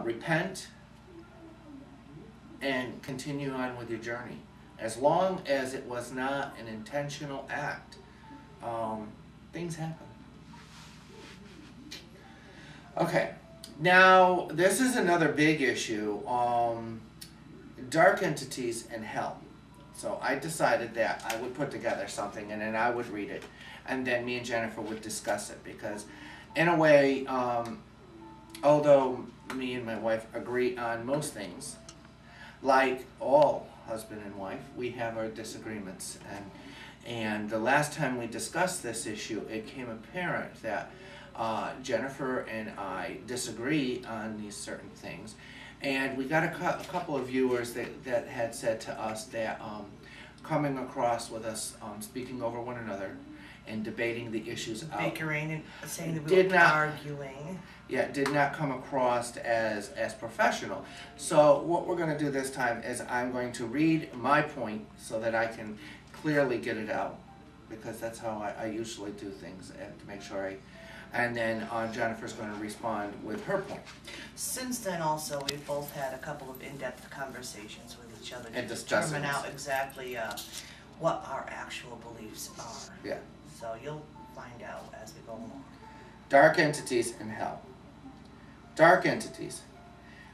repent and continue on with your journey. As long as it was not an intentional act, things happen. Okay, now this is another big issue, dark entities and hell. So I decided that I would put together something and then I would read it, and then me and Jennifer would discuss it, because in a way, although me and my wife agree on most things, like all husband and wife, we have our disagreements. And the last time we discussed this issue, it became apparent that Jennifer and I disagree on these certain things. And we got a couple of viewers that had said to us that coming across with us speaking over one another and debating the issues out, bickering and saying that we were arguing. Yeah, did not come across as professional. So what we're going to do this time is I'm going to read my point so that I can clearly get it out, because that's how I usually do things, to make sure and then Jennifer's going to respond with her point. Since then also, we've both had a couple of in-depth conversations with each other to determine out exactly what our actual beliefs are. Yeah. So you'll find out as we go along. Dark entities and hell. Dark entities.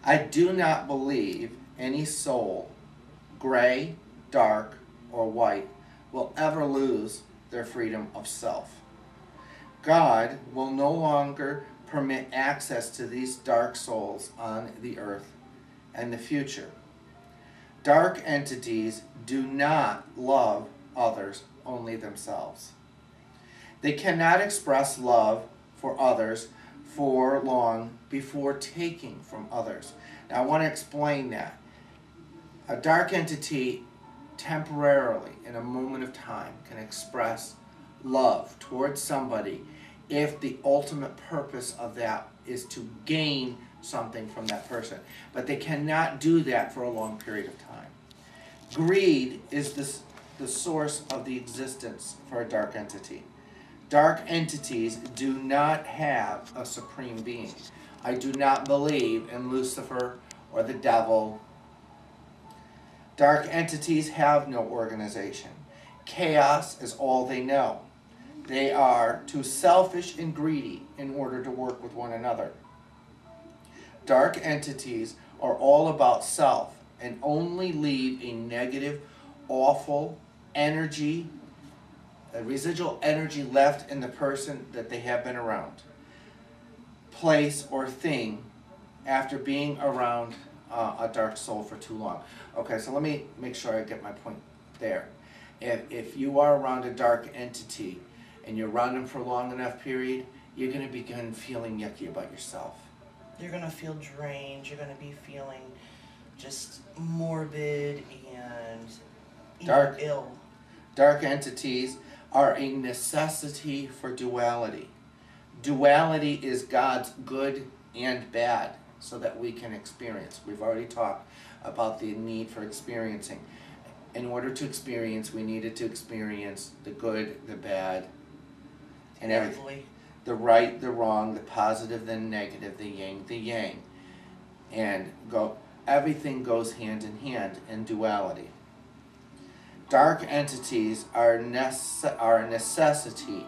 I do not believe any soul, gray, dark, or white, will ever lose their freedom of self. God will no longer permit access to these dark souls on the earth and the future. Dark entities do not love others, only themselves. They cannot express love for others for long before taking from others. Now I want to explain that. A dark entity temporarily, in a moment of time, can express love towards somebody if the ultimate purpose of that is to gain something from that person. But they cannot do that for a long period of time. Greed is the source of the existence for a dark entity. Dark entities do not have a supreme being. I do not believe in Lucifer or the devil. Dark entities have no organization. Chaos is all they know. They are too selfish and greedy in order to work with one another. Dark entities are all about self and only leave a negative, awful energy, a residual energy left in the person that they have been around, place, or thing after being around a dark soul for too long. Okay, so let me make sure I get my point there. If you are around a dark entity and you're around them for a long enough period, you're going to begin feeling yucky about yourself. You're going to feel drained. You're going to be feeling just morbid and ill. Dark entities are a necessity for duality. Duality is God's good and bad so that we can experience. We've already talked about the need for experiencing. In order to experience, we needed to experience the good, the bad, and everything. The right, the wrong, the positive, the negative, the yin, the yang. And everything goes hand in hand in duality. Dark entities are a necessity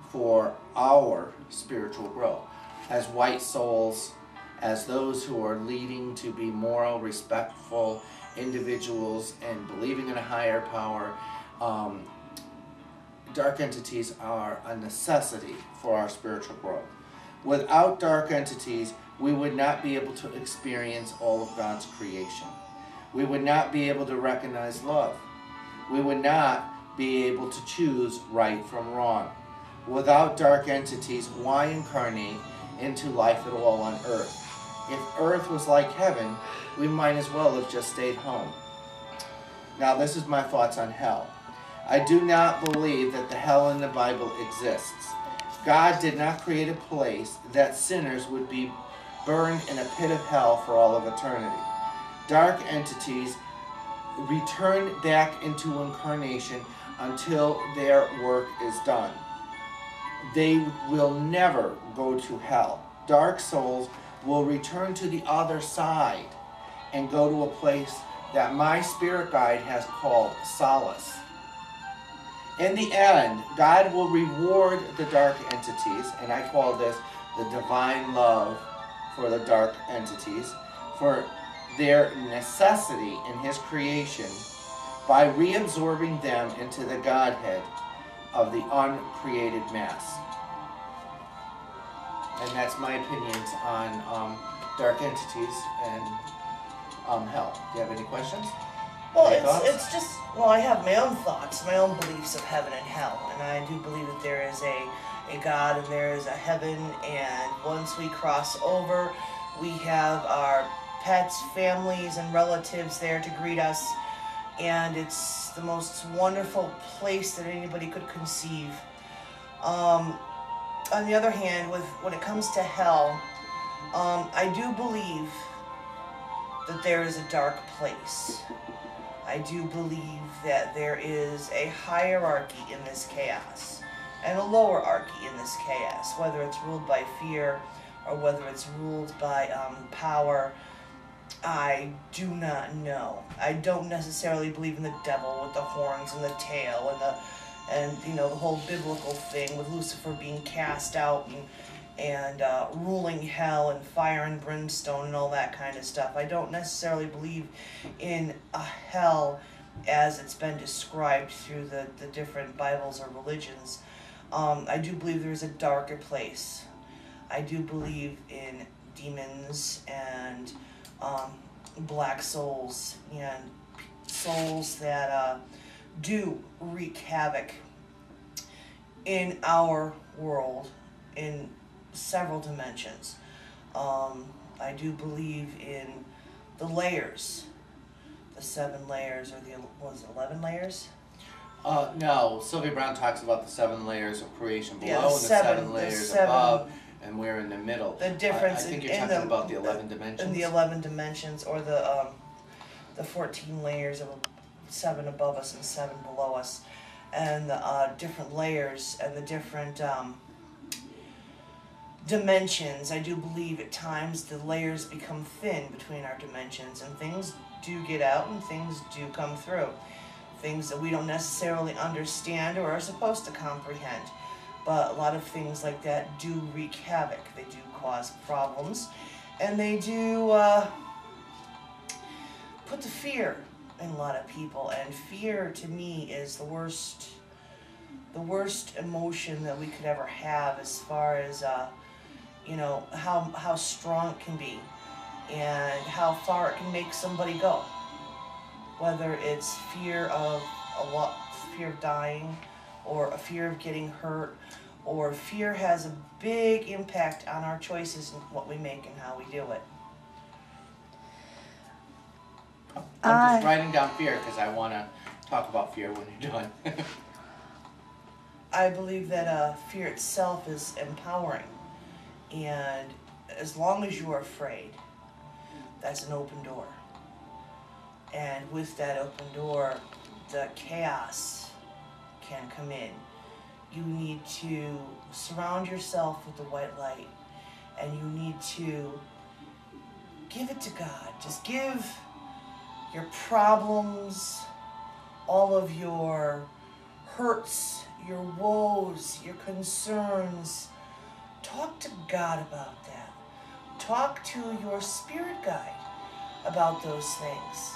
for our spiritual growth. As white souls, as those who are leading to be moral, respectful individuals and believing in a higher power, dark entities are a necessity for our spiritual growth. Without dark entities, we would not be able to experience all of God's creation. We would not be able to recognize love. We would not be able to choose right from wrong. Without dark entities, why incarnate into life at all on earth? If earth was like heaven, we might as well have just stayed home. Now, this is my thoughts on hell. I do not believe that the hell in the Bible exists. God did not create a place that sinners would be burned in a pit of hell for all of eternity. Dark entities return back into incarnation until their work is done. They will never go to hell. Dark souls will return to the other side and go to a place that my spirit guide has called solace. In the end, God will reward the dark entities, and I call this the divine love for the dark entities, for their necessity in his creation by reabsorbing them into the Godhead of the uncreated mass. And that's my opinions on dark entities and hell. Do you have any questions? Well, it's just, well, I have my own thoughts, my own beliefs of heaven and hell, and I do believe that there is a God and there is a heaven, and once we cross over, we have our pets, families, and relatives there to greet us, and it's the most wonderful place that anybody could conceive. On the other hand, when it comes to hell, I do believe that there is a dark place. I do believe that there is a hierarchy in this chaos and a lowerarchy in this chaos, whether it's ruled by fear or whether it's ruled by power. I do not know. I don't necessarily believe in the devil with the horns and the tail and you know, the whole biblical thing with Lucifer being cast out and ruling hell and fire and brimstone and all that kind of stuff. I don't necessarily believe in a hell as it's been described through the different Bibles or religions. I do believe there's a darker place. I do believe in demons and black souls and souls that do wreak havoc in our world in several dimensions. I do believe in the layers, the 7 layers, or what is it, 11 layers? No, Sylvia Brown talks about the 7 layers of creation below, Yeah, and the 7 layers above, and we're in the middle. The difference I think you're talking about the 11 dimensions. In the 11 dimensions, or the 14 layers of 7 above us and 7 below us, and the different layers and the different dimensions. I do believe at times the layers become thin between our dimensions, and things do get out and things do come through. Things that we don't necessarily understand or are supposed to comprehend. But a lot of things like that do wreak havoc. They do cause problems, and they do put the fear in a lot of people. And fear, to me, is the worst emotion that we could ever have, as far as you know, how strong it can be and how far it can make somebody go. Whether it's fear of fear of dying, or a fear of getting hurt, or fear has a big impact on our choices and what we make and how we do it. I'm just writing down fear because I want to talk about fear when you're done. I believe that fear itself is empowering, and as long as you are afraid, that's an open door. And with that open door, the chaos can come in. You need to surround yourself with the white light, and you need to give it to God. Just give your problems, all of your hurts, your woes, your concerns. Talk to God about that. Talk to your spirit guide about those things,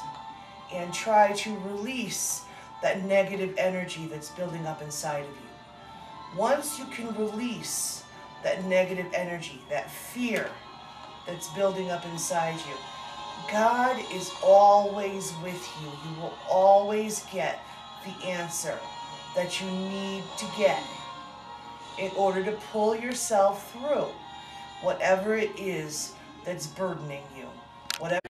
and try to release that negative energy that's building up inside of you. Once you can release that negative energy, that fear that's building up inside you, God is always with you. You will always get the answer that you need to get in order to pull yourself through whatever it is that's burdening you. Whatever